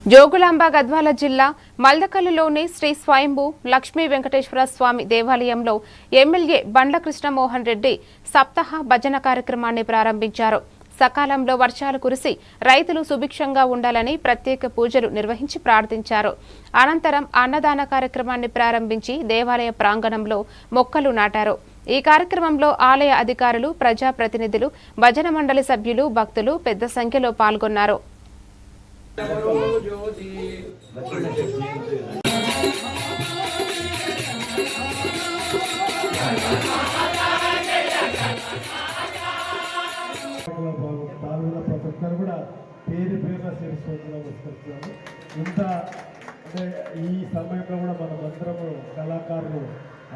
జోగులాంబ గద్వాల జిల్లా మల్దకల్లులోని శ్రీ స్వయంభూ లక్ష్మీ వెంకటేశ్వర స్వామి దేవాలయంలో ఎమ్మెల్యే బండ్ల కృష్ణమోహన్ రెడ్డి సప్తాహ భజన కార్యక్రమాన్ని ప్రారంభించారు. సకాలంలో వర్షాలు కురిసి రైతులు సుభిక్షంగా ఉండాలని ప్రత్యేక పూజలు నిర్వహించి ప్రార్థించారు. అనంతరం అన్నదాన కార్యక్రమాన్ని ప్రారంభించి దేవాలయ ప్రాంగణంలో మొక్కలు నాటారు. ఈ కార్యక్రమంలో ఆలయ అధికారులు, ప్రజాప్రతినిధులు, భజన మండలి సభ్యులు, భక్తులు పెద్ద సంఖ్యలో పాల్గొన్నారు. పేరు నమస్కరిస్తున్నాను. ఇంత అంటే ఈ సమయంలో కూడా మనమందరము కళాకారులు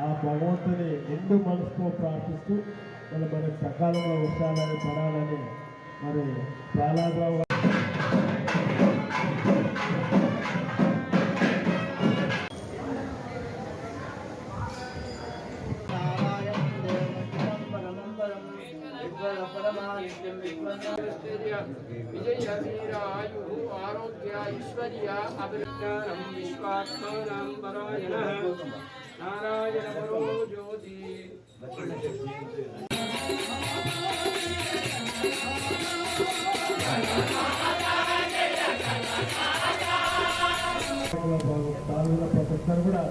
ఆ భగవంతుని నిండు మనసుతో ప్రార్థిస్తూ మనకు సకాలంలో వర్షాలని పడాలని మరి ప్రహ్లాదరావు విజయవీరాయు ఆరోగ్య ఐశ్వర్య అభివృద్ధానం విశ్వాత్మానం పరాయణ నారాయణ పరో జ్యోతి కూడా